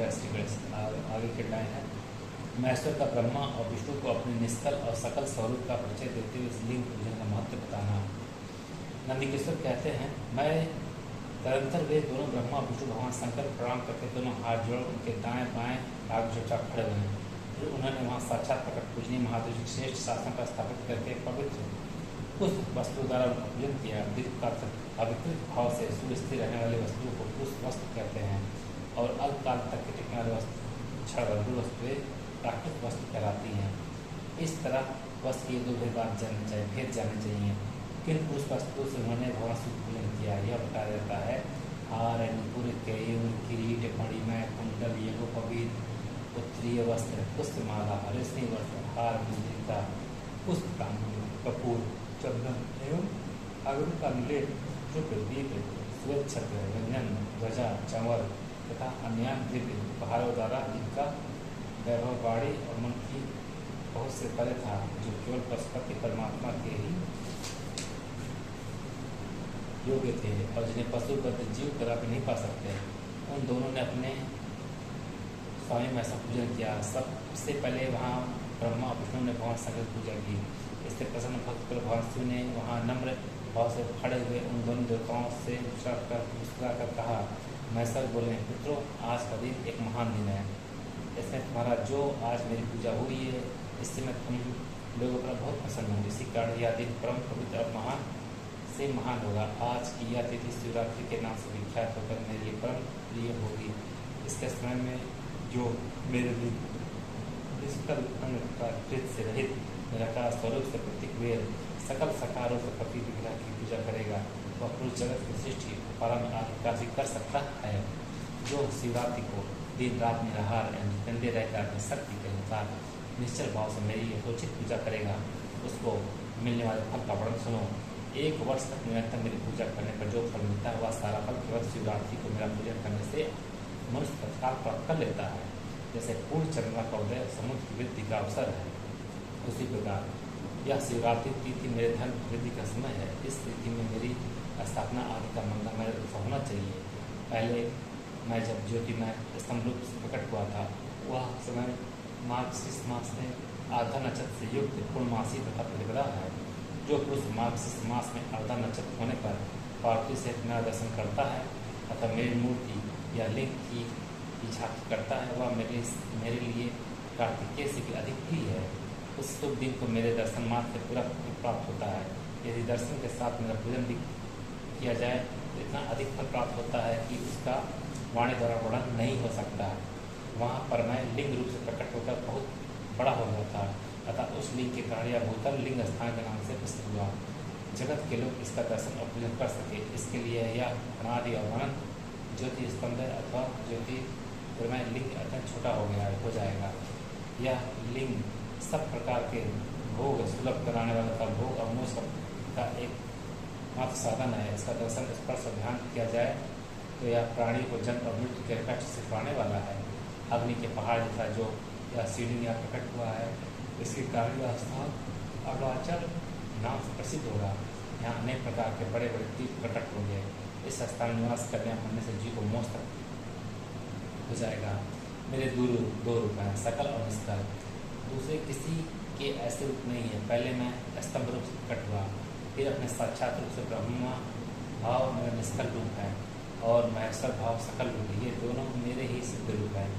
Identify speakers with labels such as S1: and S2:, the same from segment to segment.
S1: जय श्री कृष्ण। आगे के लाइन है, महेश्वर का ब्रह्मा और विष्णु को अपने निष्कल और सकल स्वरूप का परिचय देते हुए इस लिंग पूजन का महत्व बताना। नंदकिशोर कहते हैं, मैं निरंतर वे दोनों ब्रह्मा और विष्णु भगवान शंकर प्रणाम करके दोनों हाथ जोड़ उनके दाएं बाएं भाग जोड़ा खड़े हुए। फिर उन्होंने वहाँ साक्षात प्रकट पूजनीय महादेव जी श्रेष्ठ शासन का स्थापित करके पवित्र उस वस्तु द्वारा उनका पूजन किया। पवित्र भाव से सुस्थिर रहने वाली वस्तुओं को पुष्प वस्तु कहते हैं और अल्पकाल तक के टिकने वाली क्षणबंधु वस्तुएं प्राकृतिक वस्तु कहलाती हैं। इस तरह वस्तु की दो बात भेद जानी चाहिए। किन पुरुष वस्तुओं से उन्होंने भगवान शिव पूजन किया यह बताया जाता है। हार, नुपुर, केयूर, किरीट, मणिमय, कुंडल, यज्ञोपवीत, उत्तरीय वस्त्र, पुष्पमाला, रेशमी वस्त्र, हार, मुद्रिका, पुष्प, कपूर, चंदन एवं अगरू का लेप, शुक्र, दीप, स्वच्छत्र, व्यंजन, ध्वजा, चंवर तथा अन्य दिव्य उपहारों द्वारा जिनका वैभव वाणी और मन की बहुत से परे था, जो केवल पशुपति परमात्मा के ही योग्य थे और जिन्हें पशुबद्ध जीव कदापि नहीं पा सकते। उन दोनों ने अपने स्वामी में ऐसा पूजन किया। सबसे पहले वहाँ ब्रह्मा और विष्णु ने भगवान शंकर की पूजा की। इससे प्रसन्न भक्त पर भगवान शिव ने वहाँ नम्र भाव से खड़े हुए उन दोनों देवताओं से मुस्कुरा कर कहा, महेश्वर बोले, पुत्रों, आज का दिन एक महान दिन है। इसमें तुम्हारा जो आज मेरी पूजा हुई है इससे मैं तुम लोगों पर बहुत प्रसन्न हूँ। इसी कारण यह दिन परम पवित्र और महान से महान होगा। आज की यह तिथि शिवरात्रि के नाम से विख्यात होकर मेरे लिए परम प्रिय होगी। इसके समय में जो मेरे लिए निष्कल अंग का कृत से रहित निराकार स्वरूप से प्रतीक हुए सकल सकारों से प्रति विग्रह की पूजा करेगा, वह पुरुष जगत की सृष्टि पालन आदि कार्य कर सकता है। जो शिवरात्रि को दिन रात निराहार जितेंद्र रहकर अपनी शक्ति के अनुसार निश्चल भाव से मेरी यथोचित पूजा करेगा, उसको मिलने वाले फल का वर्णन सुनो। 1 वर्ष तक निरंतर मेरी पूजा करने पर जो फल मिलता है वह सारा फल केवल शिवरात्रि को मेरा पूजन करने से मनुष्य तत्काल प्राप्त कर लेता है। जैसे पूर्ण चंद्रमा का उदय समुद्र की वृद्धि का अवसर है, उसी प्रकार यह शिवरात्रि तिथि मेरे धन वृद्धि का समय है। इस तिथि में मेरी स्थापना आदि का मंगलमय होना चाहिए। पहले मैं जब ज्योतिमय स्तंभ रूप से प्रकट हुआ था, वह समय मार्गशीर्ष मास में आधा नक्षत्र से युक्त पूर्णमासी तथा प्रतिपदा है। जो पुरुष मार्गशीर्ष मास में आधा नक्षत्र होने पर पार्थिव से मेरा दर्शन करता है अथवा मेरी मूर्ति या लिंग की झांकी करता है, वह मेरे लिए कार्तिकेय से भी अधिक प्रिय है। उस शुभ दिन को मेरे दर्शन मात्र से पूरा प्राप्त होता है। यदि दर्शन के साथ मेरा पूजन भी किया जाए तो इतना अधिक फल प्राप्त होता है कि उसका वाणी द्वारा वर्णन नहीं हो सकता। वहाँ पर मैं लिंग रूप से प्रकट होकर बहुत बड़ा हो गया था, अतः उस लिंग के कारण यह भूतल लिंग स्थान के नाम से प्रसिद्ध हुआ। जगत के लोग इसका दर्शन और पूजन कर सके, इसके लिए यह अनादि और अनंत ज्योति स्तंभ अथवा ज्योति लिंग अत्यंत छोटा हो जाएगा। यह लिंग सब प्रकार के भोग सुलभ कराने वाला था। भोग और मोक्ष का एक मात्र साधन है। इसका दर्शन स्पर्श और ध्यान किया जाए तो यह प्राणी को जन्म और मृत्यु के कष्ट से छुड़ाने वाला है। अग्नि के पहाड़ जैसा जो यह सीढ़ी यहाँ प्रकट हुआ है, इसके कारण यह स्थान अरुणाचल नाम से प्रसिद्ध होगा। यहाँ अनेक प्रकार के बड़े बड़े तीर्थ प्रकट होंगे। इस स्थान में निवास करने बनने से जीव को मोक्ष तक हो जाएगा। मेरे दो रूप हैं, सकल और निष्कल। दूसरे किसी के ऐसे रूप नहीं है। पहले मैं स्तंभ रूप से प्रकट हुआ, फिर अपने साक्षात रूप से ब्रह्मा भाव मेरा निष्कल रूप है और महेश्वर भाव सकल रूप है। ये दोनों मेरे ही सिद्ध रूप हैं।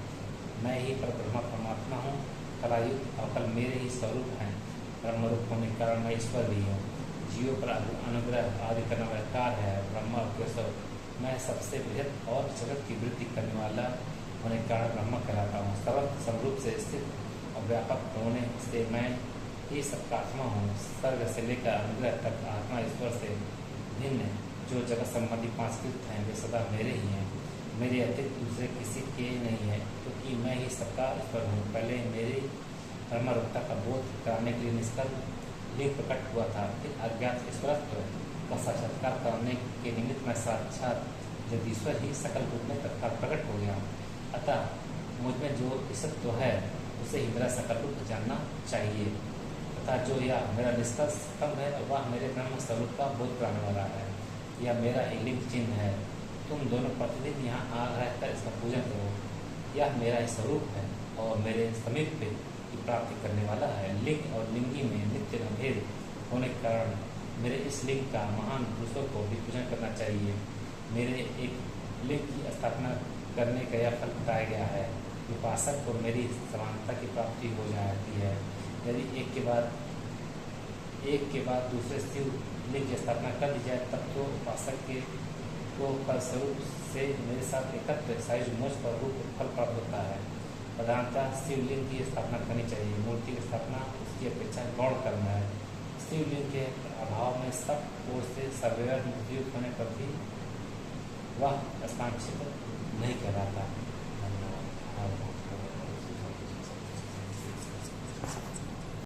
S1: मैं ही परब्रह्म परमात्मा हूँ। कलायुक्त अवकल मेरे ही स्वरूप हैं। ब्रह्म रूप होने के कारण मैं ईश्वर भी हूँ। जीवों पर अनुग्रह आदि करने वाला कार्य है। ब्रह्मा केशव मैं सबसे बृहद और जगत की वृद्धि करने वाला होने के कारण ब्रह्म कहलाता हूँ। सर्वत्र समरूप से स्थित और व्यापक होने से मैं ही सबका आत्मा हूँ। सर्ग से लेकर अनुग्रह तक आत्मा ईश्वर से भिन्न जो जगत संबंधी 5 कृत हैं वे सदा मेरे ही हैं। मेरे अतिरिक्त दूसरे किसी के नहीं है, क्योंकि मैं ही सबका ईश्वर हूँ। पहले मेरी धर्मरूपता का बोध कराने के लिए निष्कल लिंग प्रकट हुआ था, फिर अज्ञात ईश्वरत्व का साक्षात्कार करने के निमित्त मैं साक्षात जगदीश्वर ही सकल रूप में तत्काल प्रकट हो गया। अतः मुझ में जो ईश्वरत्व है उसे ही मेरा सकल रूप जानना चाहिए तथा जो यह मेरा निष्कल स्तंभ है वह मेरे ब्रह्म स्वरूप का बोध कराने वाला है। यह मेरा एक लिंग चिन्ह है। तुम दोनों प्रतिदिन यहाँ आ रहकर इसका पूजन करो। यह मेरा ही स्वरूप है और मेरे समीप की प्राप्ति करने वाला है। लिंग और लिंगी में नित्य भेद होने के कारण मेरे इस लिंग का महान पुरुषों को भी पूजन करना चाहिए। मेरे एक लिंग की स्थापना करने का यह फल बताया गया है। उपासक को मेरी समानता की प्राप्ति हो जाती है। यदि एक के बाद दूसरे शिव लिंग की स्थापना कर दी जाए तब तो उपासक को फलस्वरूप से मेरे साथ एकत्र साइज मोक्ष का रूप फल प्राप्त होता है। प्रधानतः शिवलिंग की स्थापना करनी चाहिए। मूर्ति की स्थापना उसकी अपेक्षा गौण कर्म है। शिवलिंग के अभाव में सब ओर से सर्वैव मुक्तियुक्त होने पर भी वह स्थान नहीं कहलाता। धन्यवाद।